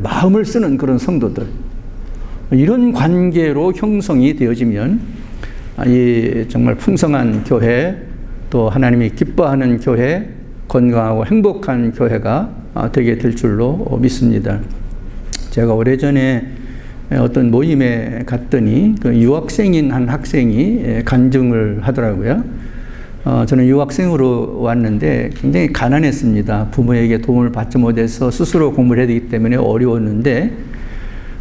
마음을 쓰는 그런 성도들, 이런 관계로 형성이 되어지면 이 정말 풍성한 교회, 또 하나님이 기뻐하는 교회, 건강하고 행복한 교회가 되게 될 줄로 믿습니다. 제가 오래전에 어떤 모임에 갔더니 그 유학생인 한 학생이 간증을 하더라고요. 저는 유학생으로 왔는데 굉장히 가난했습니다. 부모에게 도움을 받지 못해서 스스로 공부를 해야 되기 때문에 어려웠는데,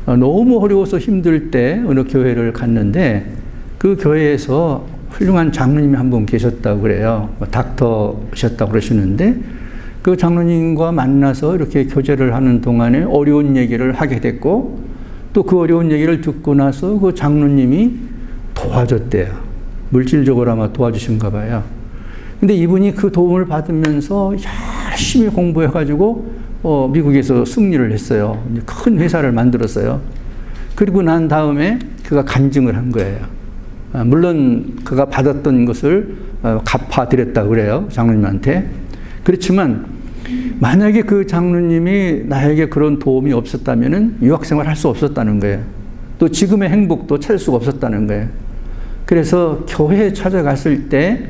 너무 어려워서 힘들 때 어느 교회를 갔는데 그 교회에서 훌륭한 장로님이 한 분 계셨다고 그래요. 닥터셨다고 그러시는데, 그 장로님과 만나서 이렇게 교제를 하는 동안에 어려운 얘기를 하게 됐고, 또 그 어려운 얘기를 듣고 나서 그 장로님이 도와줬대요. 물질적으로 아마 도와주신가 봐요. 근데 이분이 그 도움을 받으면서 열심히 공부해가지고 미국에서 승리를 했어요. 큰 회사를 만들었어요. 그리고 난 다음에 그가 간증을 한 거예요. 물론 그가 받았던 것을 갚아드렸다고 그래요, 장로님한테. 그렇지만 만약에 그 장로님이 나에게 그런 도움이 없었다면 유학생활 할 수 없었다는 거예요. 또 지금의 행복도 찾을 수가 없었다는 거예요. 그래서 교회에 찾아갔을 때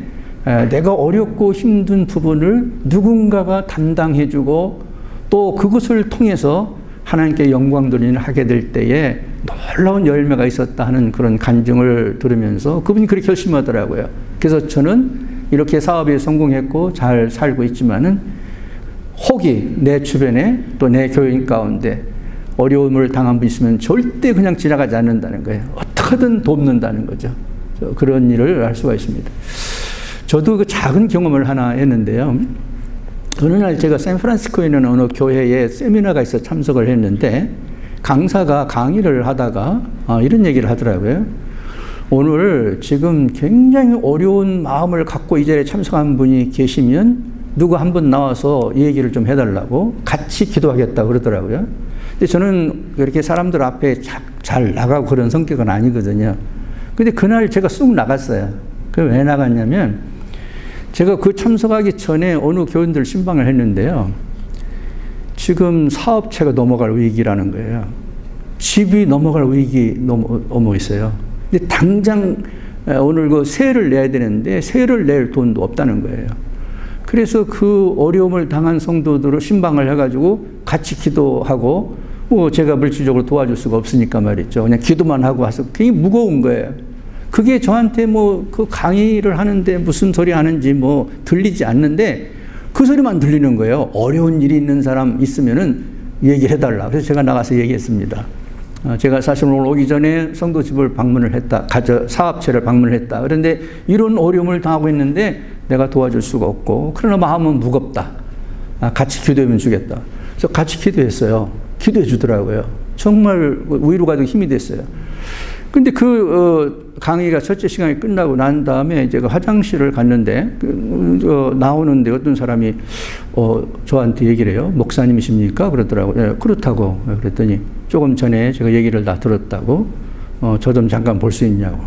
내가 어렵고 힘든 부분을 누군가가 담당해주고, 또 그것을 통해서 하나님께 영광 돌리는 하게 될 때에 놀라운 열매가 있었다 하는 그런 간증을 들으면서 그분이 그렇게 결심하더라고요. 그래서 저는 이렇게 사업에 성공했고 잘 살고 있지만은, 혹이 내 주변에 또 내 교인 가운데 어려움을 당한 분 있으면 절대 그냥 지나가지 않는다는 거예요. 어떻게든 돕는다는 거죠. 그런 일을 할 수가 있습니다. 저도 그 작은 경험을 하나 했는데요. 어느 날 제가 샌프란시스코에 있는 어느 교회에 세미나가 있어 참석을 했는데, 강사가 강의를 하다가 이런 얘기를 하더라고요. 오늘 지금 굉장히 어려운 마음을 갖고 이 자리에 참석한 분이 계시면 누구 한 분 나와서 이 얘기를 좀 해달라고, 같이 기도하겠다고 그러더라고요. 근데 저는 그렇게 사람들 앞에 잘 나가고 그런 성격은 아니거든요. 근데 그날 제가 쑥 나갔어요. 왜 나갔냐면, 제가 그 참석하기 전에 어느 교인들 신방을 했는데요. 지금 사업체가 넘어갈 위기라는 거예요. 집이 넘어갈 위기 넘어 있어요. 근데 당장 오늘 그 세를 내야 되는데 세를 낼 돈도 없다는 거예요. 그래서 그 어려움을 당한 성도들을 신방을 해가지고 같이 기도하고, 뭐 제가 물질적으로 도와줄 수가 없으니까 말이죠. 그냥 기도만 하고 와서 굉장히 무거운 거예요. 그게 저한테 뭐 그 강의를 하는데 무슨 소리 하는지 뭐 들리지 않는데 그 소리만 들리는 거예요. 어려운 일이 있는 사람 있으면은 얘기를 해달라. 그래서 제가 나가서 얘기했습니다. 제가 사실 오늘 오기 전에 성도 집을 방문을 했다. 사업체를 방문을 했다. 그런데 이런 어려움을 당하고 있는데 내가 도와줄 수가 없고, 그러나 마음은 무겁다. 같이 기도하면 주겠다. 그래서 같이 기도했어요. 기도해 주더라고요. 정말 위로가 되고 힘이 됐어요. 근데 강의가 첫째 시간이 끝나고 난 다음에 제가 화장실을 갔는데, 나오는데 어떤 사람이, 저한테 얘기를 해요. 목사님이십니까? 그러더라고요. 예, 그렇다고. 그랬더니 조금 전에 제가 얘기를 다 들었다고, 저 좀 잠깐 볼 수 있냐고.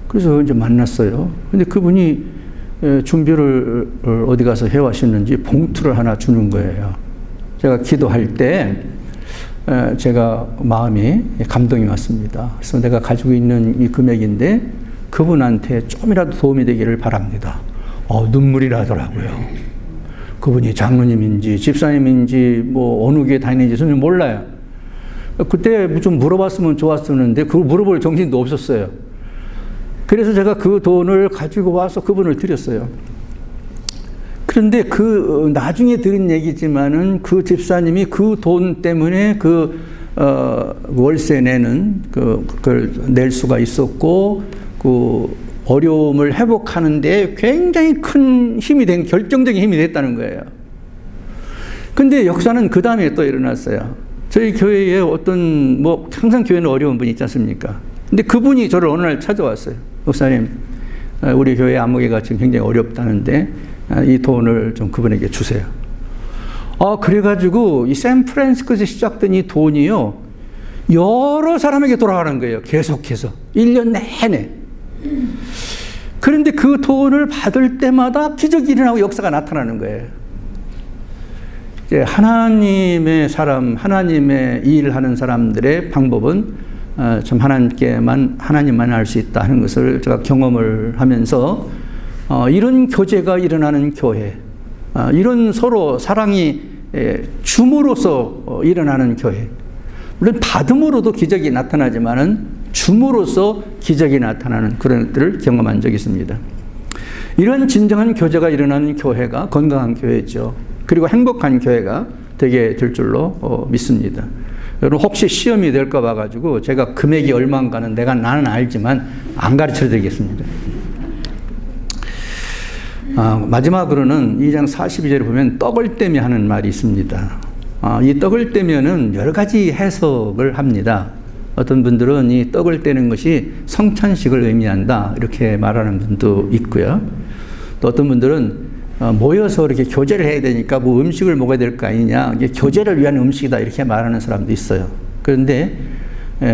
그래서 이제 만났어요. 근데 그분이 준비를 어디 가서 해왔었는지 봉투를 하나 주는 거예요. 제가 기도할 때, 제가 마음이 감동이 왔습니다. 그래서 내가 가지고 있는 이 금액인데 그분한테 조금이라도 도움이 되기를 바랍니다. 눈물이 나더라고요. 그분이 장로님인지 집사님인지 뭐 어느 교회 다니는지 전혀 몰라요. 그때 좀 물어봤으면 좋았었는데 그걸 물어볼 정신도 없었어요. 그래서 제가 그 돈을 가지고 와서 그분을 드렸어요. 그런데 나중에 들은 얘기지만은 그 집사님이 그 돈 때문에 월세 내는 그걸 낼 수가 있었고, 그 어려움을 회복하는데 굉장히 큰 힘이 된, 결정적인 힘이 됐다는 거예요. 근데 역사는 그 다음에 또 일어났어요. 저희 교회에 항상 교회는 어려운 분이 있지 않습니까? 근데 그분이 저를 어느 날 찾아왔어요. 목사님, 우리 교회 안목회가 지금 굉장히 어렵다는데, 이 돈을 좀 그분에게 주세요. 그래가지고 이 샌프란시스코에서 시작된 이 돈이요, 여러 사람에게 돌아가는 거예요. 계속해서 1년 내내. 그런데 그 돈을 받을 때마다 기적이 일어나고 역사가 나타나는 거예요. 이제 하나님의 사람, 하나님의 일하는 사람들의 방법은 참 하나님만 알 수 있다 하는 것을 제가 경험을 하면서 이런 교제가 일어나는 교회, 이런 서로 사랑이 줌으로써 일어나는 교회, 물론 받음으로도 기적이 나타나지만은 줌으로써 기적이 나타나는 그런 것들을 경험한 적이 있습니다. 이런 진정한 교제가 일어나는 교회가 건강한 교회죠. 그리고 행복한 교회가 되게 될 줄로 믿습니다. 여러분 혹시 시험이 될까 봐가지고 제가 금액이 얼마인가는 나는 알지만 안 가르쳐 드리겠습니다. 마지막으로는 2장 42절에 보면 떡을 떼며 하는 말이 있습니다. 이 떡을 떼면은 여러 가지 해석을 합니다. 어떤 분들은 이 떡을 떼는 것이 성찬식을 의미한다 이렇게 말하는 분도 있고요. 또 어떤 분들은 모여서 이렇게 교제를 해야 되니까 뭐 음식을 먹어야 될 거 아니냐, 이게 교제를 위한 음식이다 이렇게 말하는 사람도 있어요. 그런데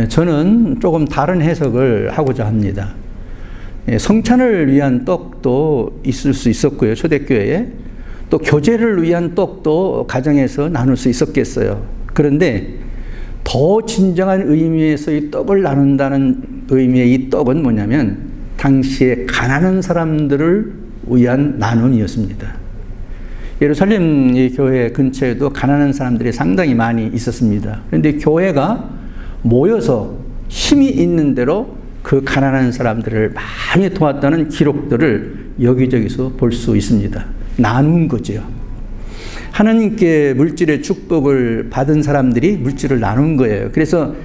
저는 조금 다른 해석을 하고자 합니다. 성찬을 위한 떡도 있을 수 있었고요, 초대교회에. 또 교제를 위한 떡도 가정에서 나눌 수 있었겠어요. 그런데 더 진정한 의미에서 이 떡을 나눈다는 의미의 이 떡은 뭐냐면 당시에 가난한 사람들을 위한 나눔이었습니다. 예루살렘 이 교회 근처에도 가난한 사람들이 상당히 많이 있었습니다. 그런데 교회가 모여서 힘이 있는 대로 그 가난한 사람들을 많이 도왔다는 기록들을 여기저기서 볼 수 있습니다. 나눈 거죠. 하나님께 물질의 축복을 받은 사람들이 물질을 나눈 거예요. 그래서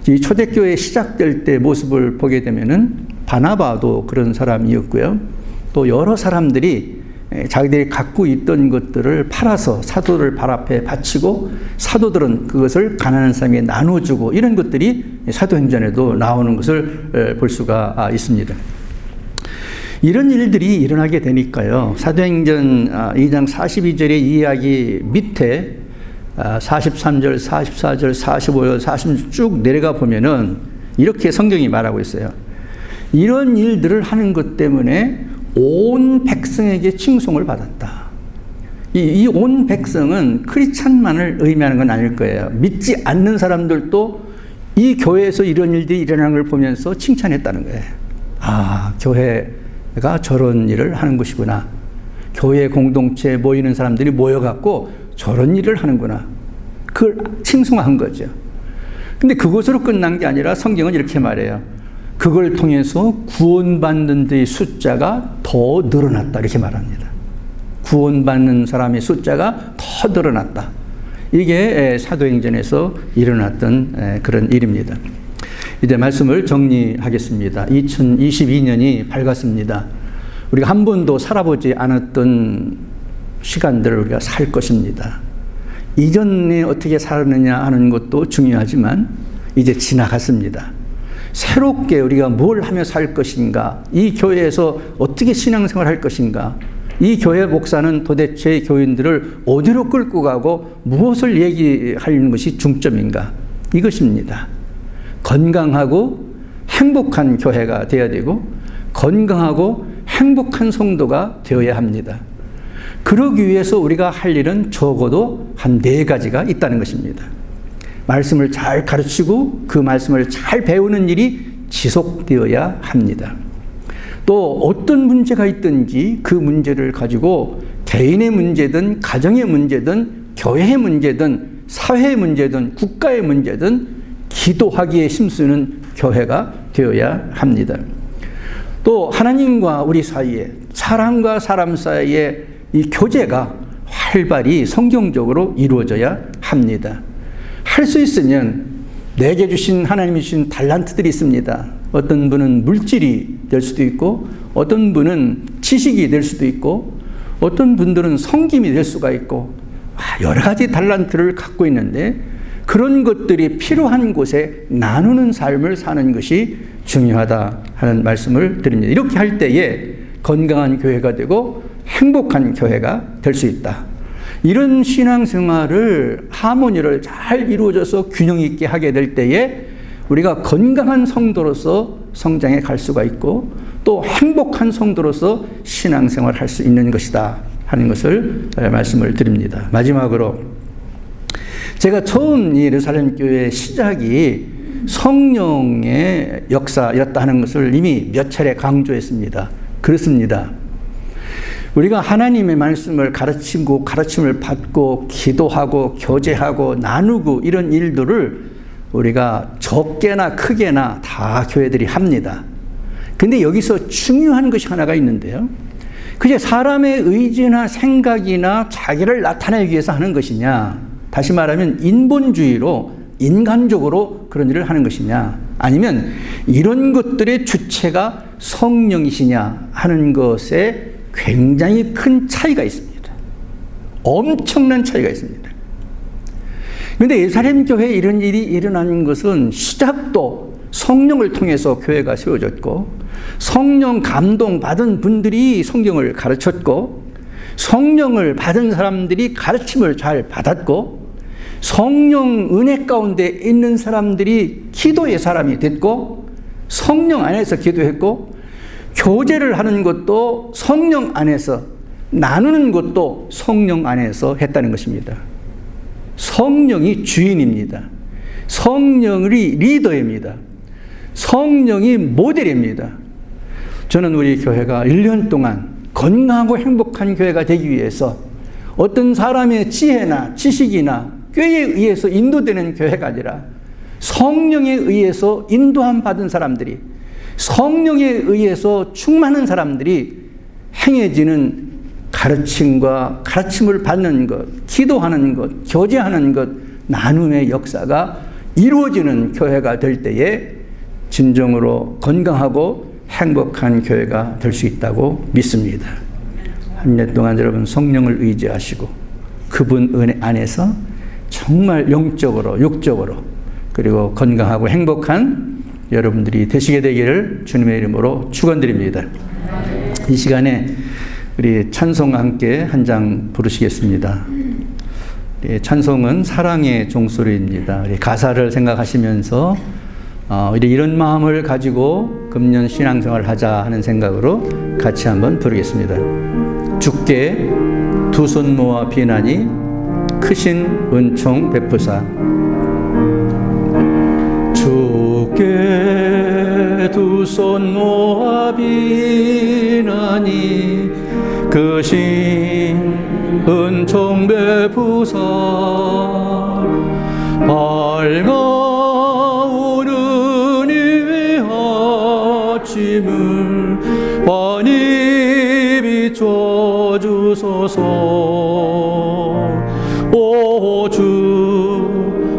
이 초대교회 시작될 때 모습을 보게 되면은 바나바도 그런 사람이었고요. 또 여러 사람들이 자기들이 갖고 있던 것들을 팔아서 사도들 발 앞에 바치고 사도들은 그것을 가난한 사람에게 나눠주고 이런 것들이 사도행전에도 나오는 것을 볼 수가 있습니다. 이런 일들이 일어나게 되니까요. 사도행전 2장 42절의 이야기 밑에 43절, 44절, 45절, 46절 쭉 내려가 보면은 이렇게 성경이 말하고 있어요. 이런 일들을 하는 것 때문에 온 백성에게 칭송을 받았다. 이 온 백성은 크리스찬만을 의미하는 건 아닐 거예요. 믿지 않는 사람들도 이 교회에서 이런 일들이 일어나는 걸 보면서 칭찬했다는 거예요. 교회가 저런 일을 하는 것이구나. 교회 공동체에 모이는 사람들이 모여갖고 저런 일을 하는구나. 그걸 칭송한 거죠. 근데 그것으로 끝난 게 아니라 성경은 이렇게 말해요. 그걸 통해서 구원받는 데의 숫자가 더 늘어났다 이렇게 말합니다. 구원받는 사람의 숫자가 더 늘어났다. 이게 사도행전에서 일어났던 그런 일입니다. 이제 말씀을 정리하겠습니다. 2022년이 밝았습니다. 우리가 한 번도 살아보지 않았던 시간들을 우리가 살 것입니다. 이전에 어떻게 살았느냐 하는 것도 중요하지만 이제 지나갔습니다. 새롭게 우리가 뭘 하며 살 것인가, 이 교회에서 어떻게 신앙생활 할 것인가, 이 교회 목사는 도대체 교인들을 어디로 끌고 가고 무엇을 얘기하는 것이 중점인가, 이것입니다. 건강하고 행복한 교회가 되어야 되고 건강하고 행복한 성도가 되어야 합니다. 그러기 위해서 우리가 할 일은 적어도 한 4가지가 있다는 것입니다. 말씀을 잘 가르치고 그 말씀을 잘 배우는 일이 지속되어야 합니다. 또 어떤 문제가 있든지 그 문제를 가지고 개인의 문제든 가정의 문제든 교회의 문제든 사회의 문제든 국가의 문제든 기도하기에 힘쓰는 교회가 되어야 합니다. 또 하나님과 우리 사이에, 사람과 사람 사이에 이 교제가 활발히 성경적으로 이루어져야 합니다. 할 수 있으면 내게 주신 하나님이 주신 달란트들이 있습니다. 어떤 분은 물질이 될 수도 있고 어떤 분은 지식이 될 수도 있고 어떤 분들은 섬김이 될 수가 있고 여러 가지 달란트를 갖고 있는데 그런 것들이 필요한 곳에 나누는 삶을 사는 것이 중요하다 하는 말씀을 드립니다. 이렇게 할 때에 건강한 교회가 되고 행복한 교회가 될 수 있다. 이런 신앙생활을 하모니를 잘 이루어져서 균형 있게 하게 될 때에 우리가 건강한 성도로서 성장해 갈 수가 있고 또 행복한 성도로서 신앙생활을 할 수 있는 것이다 하는 것을 말씀을 드립니다. 마지막으로 제가 처음 예루살렘 교회 시작이 성령의 역사였다 하는 것을 이미 몇 차례 강조했습니다. 그렇습니다. 우리가 하나님의 말씀을 가르치고 가르침을 받고 기도하고 교제하고 나누고 이런 일들을 우리가 적게나 크게나 다 교회들이 합니다. 근데 여기서 중요한 것이 하나가 있는데요. 그게 사람의 의지나 생각이나 자기를 나타내기 위해서 하는 것이냐, 다시 말하면 인본주의로 인간적으로 그런 일을 하는 것이냐, 아니면 이런 것들의 주체가 성령이시냐 하는 것에 굉장히 큰 차이가 있습니다. 엄청난 차이가 있습니다. 그런데 예루살렘 교회에 이런 일이 일어나는 것은 시작도 성령을 통해서 교회가 세워졌고, 성령 감동 받은 분들이 성경을 가르쳤고, 성령을 받은 사람들이 가르침을 잘 받았고, 성령 은혜 가운데 있는 사람들이 기도의 사람이 됐고, 성령 안에서 기도했고, 교제를 하는 것도 성령 안에서, 나누는 것도 성령 안에서 했다는 것입니다. 성령이 주인입니다. 성령이 리더입니다. 성령이 모델입니다. 저는 우리 교회가 1년 동안 건강하고 행복한 교회가 되기 위해서 어떤 사람의 지혜나 지식이나 꾀에 의해서 인도되는 교회가 아니라 성령에 의해서 인도함 받은 사람들이, 성령에 의해서 충만한 사람들이 행해지는 가르침과 가르침을 받는 것, 기도하는 것, 교제하는 것, 나눔의 역사가 이루어지는 교회가 될 때에 진정으로 건강하고 행복한 교회가 될 수 있다고 믿습니다. 한 해 동안 여러분 성령을 의지하시고 그분 은혜 안에서 정말 영적으로, 육적으로, 그리고 건강하고 행복한 여러분들이 되시게 되기를 주님의 이름으로 축원드립니다. 이 시간에 우리 찬송 함께 한 장 부르시겠습니다. 찬송은 사랑의 종소리입니다. 우리 가사를 생각하시면서 우리 이런 마음을 가지고 금년 신앙생활을 하자 하는 생각으로 같이 한번 부르겠습니다. 주께 두 손 모아 비나니 크신 은총 베푸사. 주께 두 손 모아 비나니 크신 은총 베푸사. 밝아오는 이의 아침을 환히 비춰주소서. 오 주,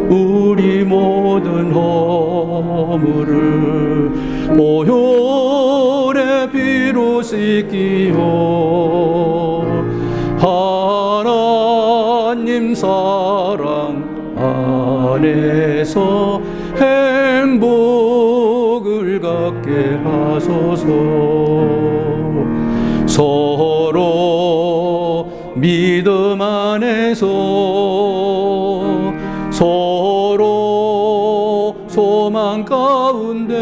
우리 모든 허물을 보혈의 피로 씻기요. 하나님 사랑 안에서 행복을 갖게 하소서. 서로 믿음 안에서 서로 소망 가운데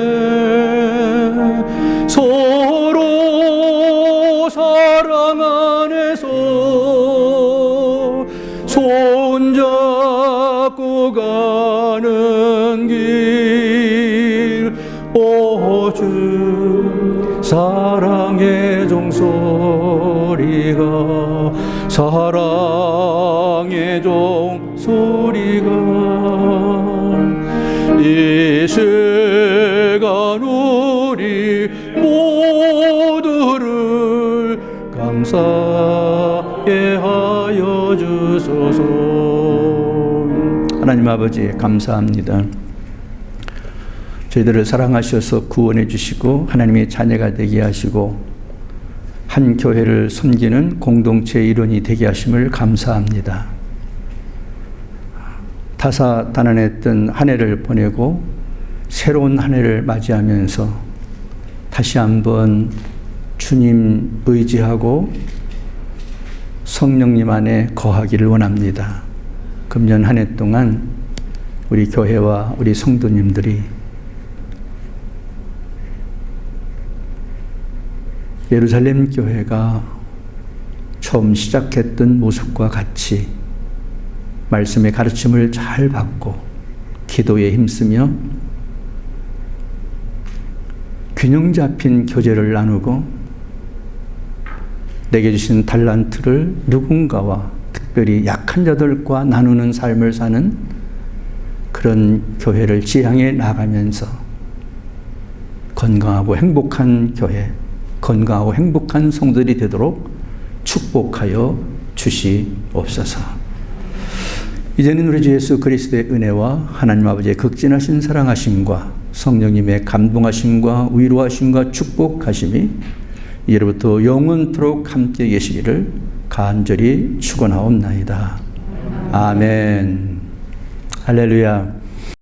서로 사랑 안에서 손잡고 가는 길. 오 주, 사랑의 종소리가, 사랑의 종소리가 이 시간 우리 모두를 감사해 하여 주소서. 하나님 아버지 감사합니다. 저희들을 사랑하셔서 구원해 주시고 하나님의 자녀가 되게 하시고 한 교회를 섬기는 공동체의 일원이 되게 하심을 감사합니다. 다사다난했던 한 해를 보내고 새로운 한 해를 맞이하면서 다시 한번 주님 의지하고 성령님 안에 거하기를 원합니다. 금년 한 해 동안 우리 교회와 우리 성도님들이 예루살렘 교회가 처음 시작했던 모습과 같이 말씀의 가르침을 잘 받고 기도에 힘쓰며 균형 잡힌 교제를 나누고 내게 주신 달란트를 누군가와 특별히 약한 자들과 나누는 삶을 사는 그런 교회를 지향해 나가면서 건강하고 행복한 교회, 건강하고 행복한 성도들이 되도록 축복하여 주시옵소서. 이제는 우리 주 예수 그리스도의 은혜와 하나님 아버지의 극진하신 사랑하심과 성령님의 감동하심과 위로하심과 축복하심이 이제부터 영원토록 함께 계시기를 간절히 축원하옵나이다. 아멘. 할렐루야.